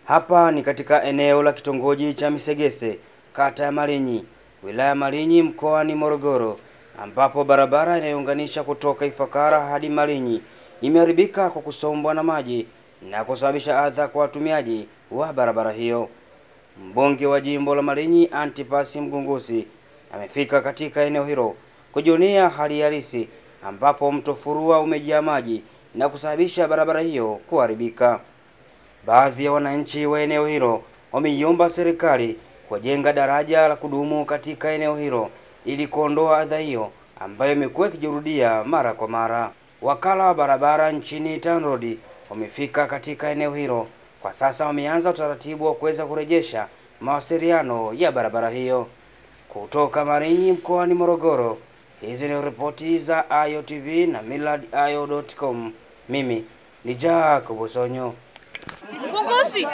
Hapa ni katika eneo la kitongoji cha Misegese, kata ya Malinyi, wilaya Malinyi, mkoani Morogoro, ambapo barabara inayounganisha kutoka Ifakara hadi Malinyi imeharibika kwa kusombwa na maji na kusababisha adha kwa watumiaji wa barabara hiyo. Mbunge wa jimbo la Malinyi Antipasi Mgungusi amefika katika eneo hilo kujionea hali halisi, ambapo mto Furua umejaa maji na kusababisha barabara hiyo kuharibika. Baadhi ya wananchi wa eneo hilo wameiomba serikali kujenga daraja la kudumu katika eneo hilo ili kuondoa adha hiyo ambayo imekuwa ikijirudia mara kwa mara. Wakala wa barabara nchini TANROADS wamefika katika eneo hilo. Kwa sasa wameanza utaratibu wa kuweza kurejesha mawasiliano ya barabara hiyo. Kutoka Malinyi mkoani Morogoro, hizi ni ripoti za AyoTV na millardayo.com. Mimi ni Jacob Sonyo. Mgungusi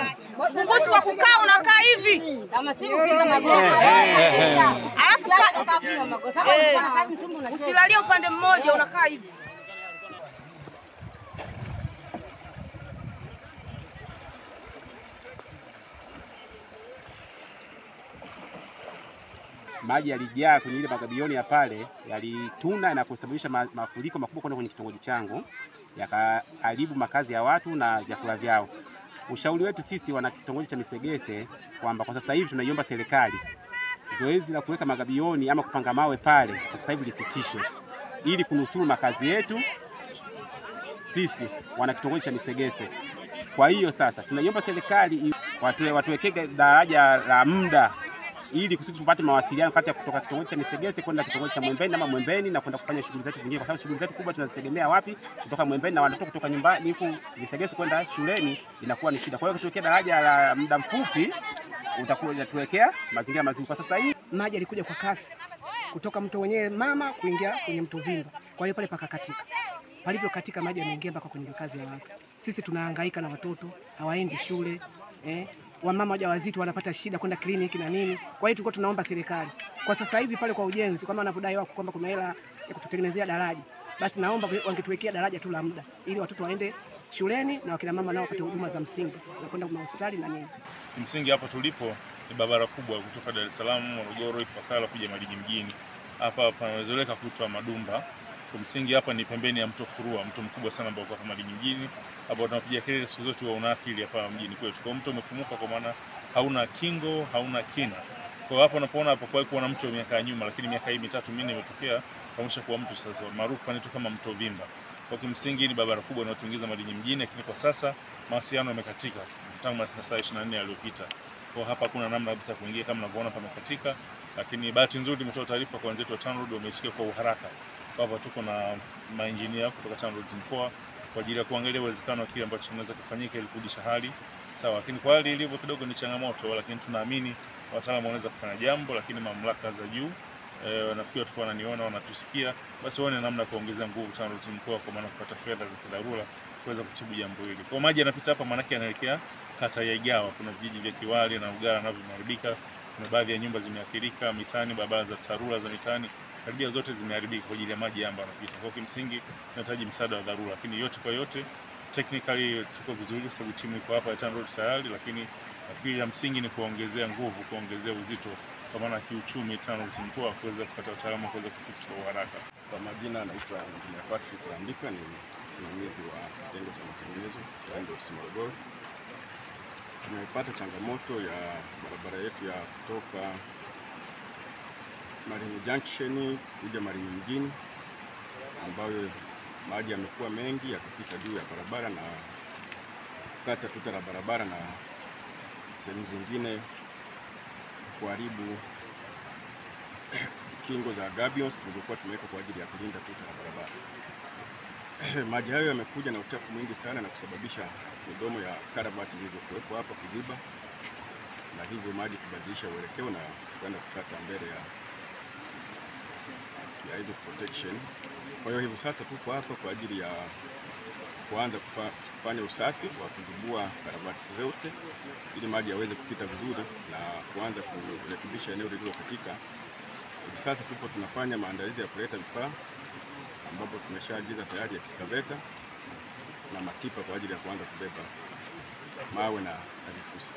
kwa kukaa unakaa hivi. Kama si upiga magoti. Alafu usilalie upande mmoja unakaa hivi. Maji yalijaa kwenye ile magabioni ya pale, yalituna na kusababisha mafuriko makubwa kwenda kwenye kitongoji changu, yakaharibu makazi ya watu na vyakula vyao. Ushauri wetu sisi wana kitongoji cha Misegese kwamba kwa sasa hivi tunaiomba serikali zoezi la kuweka magabioni ama kupanga mawe pale kwa sasa hivi lisitishwe ili kunusuru makazi yetu sisi wana kitongoji cha Misegese. Kwa hiyo sasa tunaiomba serikali watuwekee daraja la muda ili kusudi tupate mawasiliano kati ya kutoka kitongoji cha Misegese kwenda kitongoji cha Mwembeni ama Mwembeni na kwenda kufanya shughuli zetu zingine, kwa sababu shughuli zetu kubwa tunazitegemea wapi? Kutoka Mwembeni, na watoto kutoka nyumbani huku Misegese kwenda shuleni inakuwa ni shida. Kwa hiyo tuwekee daraja la muda mfupi utakuwa tuwekea mazingira mazuri. Kwa sasa hivi maji yalikuja kwa kasi kutoka mto wenyewe mama kuingia kwenye mto Vimba, kwa hiyo pale pakakatika. Palivyo katika maji yameingia mpaka kwenye makazi ya watu. Sisi tunahangaika na watoto hawaendi shule, wamama wajawazito wanapata shida kwenda kliniki na nini. Kwa hiyo tulikuwa tunaomba serikali kwa sasa hivi pale kwa ujenzi, kama wanavyodai wako kwamba kuna hela ya kututengenezea daraja, basi naomba wangetuwekea daraja tu la muda ili watoto waende shuleni na wakina mama nao wapate huduma za msingi na kwenda kwa hospitali na nini. Msingi hapa tulipo ni barabara kubwa kutoka Dar es Salaam, Morogoro, Ifakara kuja Malinyi mjini. Hapa panazoeleka kuitwa Madumba. Kwa msingi hapa ni pembeni ya mto Furua, mto mkubwa sana ambao uko hapa Malinyi mjini. Hapo tunapiga kelele siku zote wa unaathiri hapa mjini kwetu. Kwa mto umefumuka kwa maana hauna kingo, hauna kina. Kwa hapo unapoona hapo kwa kuwa na mto miaka ya nyuma, lakini miaka hii mitatu minne imetokea kamusha kuwa mto sasa maarufu panaitwa kama mto Vimba. Kwa kimsingi ni barabara kubwa inayotuingiza Malinyi mjini, lakini kwa sasa mawasiliano yamekatika tangu masaa 24 yaliyopita. Kwa hapa hakuna namna kabisa kuingia kama mnavyoona pamekatika, lakini bahati nzuri tumetoa taarifa kwa wenzetu wa TANROADS wamesikia kwa uharaka. Hapa tuko na maengineer kutoka TANROADS mkoa kwa ajili ya kuangalia uwezekano wa kile ambacho kinaweza kufanyika ili kurudisha hali sawa. Lakini kwa hali ilivyo kidogo ni changamoto, lakini tunaamini wataalamu wanaweza kufanya jambo, lakini mamlaka za juu nafikiri watakuwa wananiona, wanatusikia, basi waone namna ya kuongeza nguvu TANROADS mkoa kwa maana kupata fedha za dharura kuweza kutibu jambo hili. Kwa maji yanapita hapa maana yake yanaelekea kata ya Igawa, kuna vijiji vya Kiwali na Ugara navyo vimeharibika, kuna baadhi ya nyumba zimeathirika, mitani, barabara za TARURA za mitani karibia zote zimeharibika kwa ajili ya maji ambayo yanapita. Kwa kimsingi tunahitaji msaada wa dharura, lakini yote kwa yote technically tuko vizuri kwa sababu timu iko hapa ya TANROADS tayari, lakini nafikiri ya msingi ni kuongezea nguvu, kuongezea uzito kwa maana kiuchumi TANROADS mkoa kuweza kupata utaalamu kuweza kufix kwa haraka. Kwa majina naitwa Mheshimiwa Patrick Andika, ni msimamizi wa kitengo cha matengenezo TANROADS Morogoro. Tumepata changamoto ya barabara yetu ya kutoka Malinyi Junction kuja Malinyi mjini, ambayo maji yamekuwa mengi yakipita juu ya barabara na kukata tuta la barabara na sehemu zingine kuharibu kingo za gabions tulizokuwa tumeweka kwa ajili ya kulinda tuta la barabara. Maji hayo yamekuja na uchafu mwingi sana na kusababisha midomo ya karavati zilizokuwepo hapa kuziba, na hivyo maji kubadilisha uelekeo na kwenda kukata mbele ya hizo protection. Kwa hiyo hivi sasa tuko hapa kwa ajili ya kuanza kufanya usafi wa kuzibua karavati zote ili maji yaweze kupita vizuri na kuanza kurekebisha eneo lililokatika. Hivi sasa tupo tunafanya maandalizi ya kuleta vifaa ambapo tumeshaagiza tayari excavator na matipa kwa ajili ya kuanza kubeba mawe na vifusi.